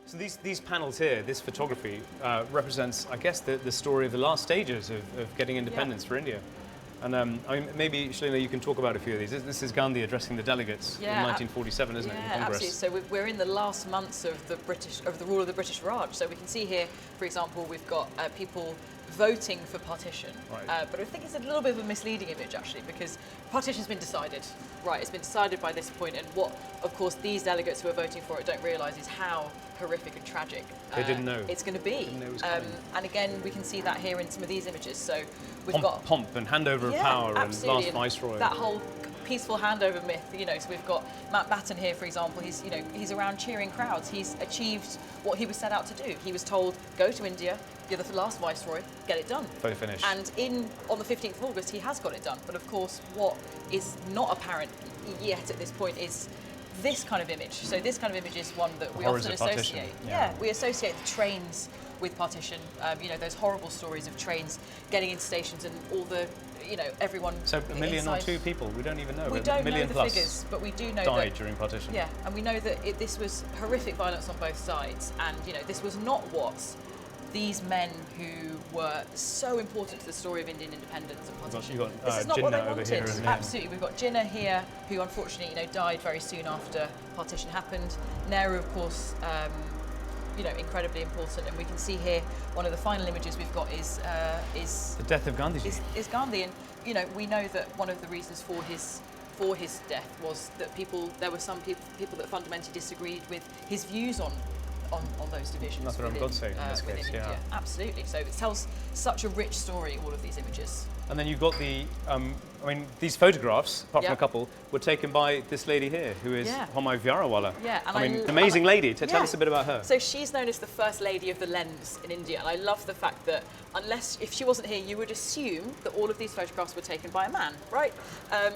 So these panels here, this photography, represents, I guess, the story of the last stages of getting independence for India. And I mean, maybe, Shalina, you can talk about a few of these. This is Gandhi addressing the delegates in 1947, isn't it, in Congress? Absolutely. So we're in the last months of the rule of the British Raj. So we can see here, for example, we've got people voting for partition. Right. But I think it's a little bit of a misleading image, actually, because partition's been decided. Right, it's been decided by this point, and what, of course, these delegates who are voting for it don't realise is how horrific and tragic they didn't know it's going to be. Didn't know it was coming. And again, we can see that here in some of these images. So we've got pomp and handover of power and last viceroy. That whole peaceful handover myth, you know. So we've got Mountbatten here, for example. He's around cheering crowds. He's achieved what he was set out to do. He was told, go to India, you're the last viceroy, get it done. Photo finish. And on the 15th of August, he has got it done. But of course, what is not apparent yet at this point is this kind of image. So this kind of image is one that we often associate. We associate the trains with partition. You know, those horrible stories of trains getting into stations and all the, you know, everyone. So a million inside. or two people, we don't even know. We don't know the plus figures, but we do know died that, during partition. Yeah, and we know that this was horrific violence on both sides, and you know, this was not what these men who were so important to the story of Indian independence and partition. This is not what they wanted. Absolutely, we've got Jinnah here, who unfortunately, you know, died very soon after partition happened. Nehru, of course, you know, incredibly important, and we can see here one of the final images we've got is the death of Gandhi. Is Gandhi, and you know, we know that one of the reasons for his death was that there were some people that fundamentally disagreed with his views on those divisions. That's what God's saying in this case, India. Absolutely. So it tells such a rich story, all of these images. And then you've got the, I mean, these photographs, apart from a couple, were taken by this lady here, who is Homai Vyarawala. Yeah, and I mean, an amazing lady. Tell us a bit about her. So she's known as the first lady of the lens in India, and I love the fact that if she wasn't here, you would assume that all of these photographs were taken by a man, right?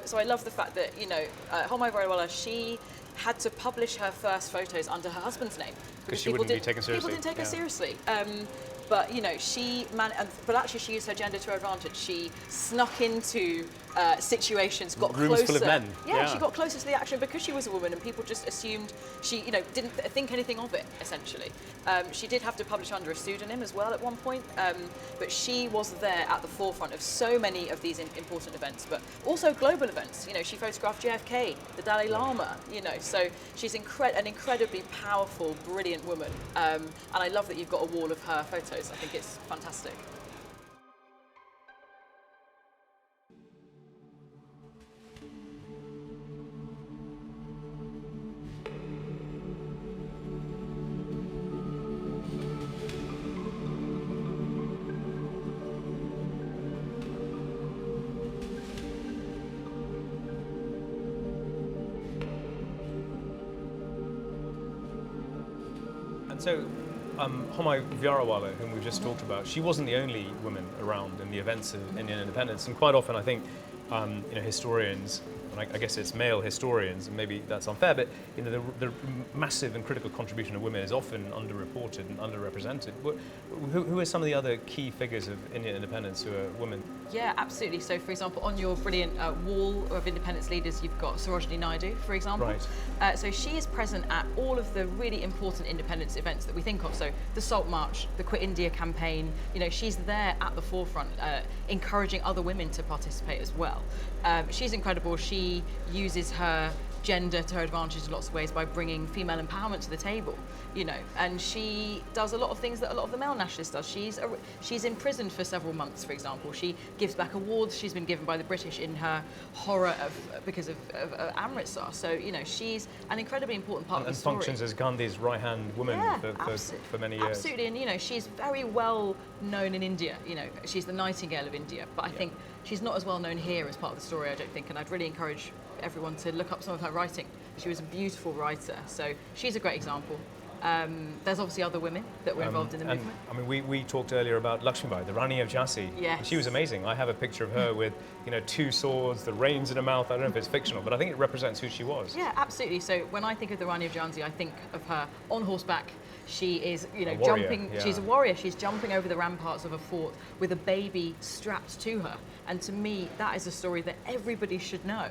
So I love the fact that, you know, Homai Vyarawala, she had to publish her first photos under her husband's name because she wouldn't be taken seriously. People didn't take her seriously. But you know, but actually she used her gender to her advantage. She snuck into situations, got rooms closer. Full of men. Yeah, she got closer to the action because she was a woman, and people just assumed she, you know, didn't think anything of it. Essentially, she did have to publish under a pseudonym as well at one point, but she was there at the forefront of so many of these important events, but also global events. You know, she photographed JFK, the Dalai Lama. You know, so she's an incredibly powerful, brilliant woman, and I love that you've got a wall of her photos. I think it's fantastic. And so, Homai Vyarawala, whom we've just talked about, she wasn't the only woman around in the events of Indian independence, and quite often I think you know, historians, and I guess it's male historians, and maybe that's unfair, but you know, the massive and critical contribution of women is often underreported and underrepresented. Who are some of the other key figures of Indian independence who are women? Yeah, absolutely. So, for example, on your brilliant wall of independence leaders, you've got Sarojini Naidu, for example. Right. So she is present at all of the really important independence events that we think of. So the Salt March, the Quit India campaign, you know, she's there at the forefront, encouraging other women to participate as well. She's incredible. She uses her gender to her advantage in lots of ways by bringing female empowerment to the table, you know, and she does a lot of things that a lot of the male nationalists does. She's imprisoned for several months, for example. She gives back awards she's been given by the British in her horror because of Amritsar. So, you know, she's an incredibly important part of the story. And functions as Gandhi's right-hand woman for many years. Absolutely, and you know, she's very well known in India. You know, she's the Nightingale of India, but I think she's not as well known here as part of the story, I don't think, and I'd really encourage everyone to look up some of her writing. She was a beautiful writer, so she's a great example. There's obviously other women that were involved in the movement. I mean, we talked earlier about Lakshmibai, the Rani of Jhansi. Yes. She was amazing. I have a picture of her with, you know, two swords, the reins in her mouth. I don't know if it's fictional, but I think it represents who she was. Yeah, absolutely. So when I think of the Rani of Jhansi, I think of her on horseback. She is, you know, jumping. She's a warrior. She's jumping over the ramparts of a fort with a baby strapped to her. And to me, that is a story that everybody should know.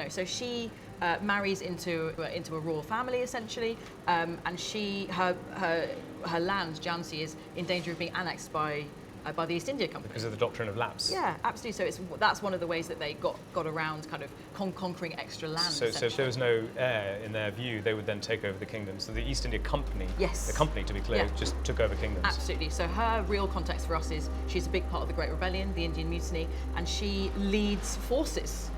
So she marries into a royal family essentially, and her land, Jhansi, is in danger of being annexed by the East India Company. Because of the doctrine of lapse. Yeah, absolutely. So that's one of the ways that they got around kind of conquering extra land. So if there was no heir in their view, they would then take over the kingdom. So the East India Company, yes, the company to be clear, just took over kingdoms. Absolutely. So her real context for us is she's a big part of the Great Rebellion, the Indian Mutiny, and she leads forces.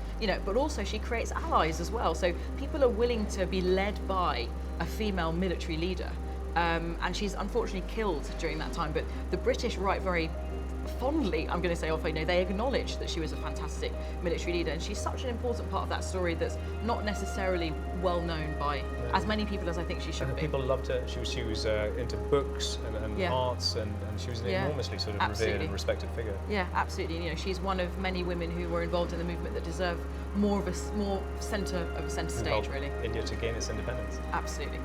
But also she creates allies as well. So people are willing to be led by a female military leader. And she's unfortunately killed during that time. But the British write very fondly, I'm going to say, they acknowledge that she was a fantastic military leader, and she's such an important part of that story that's not necessarily well known by as many people as I think she should be. People loved her. She was into books and arts, and she was an enormously sort of revered and respected figure. Yeah, absolutely. She's one of many women who were involved in the movement that deserve more centre stage, really. India to gain its independence. Absolutely.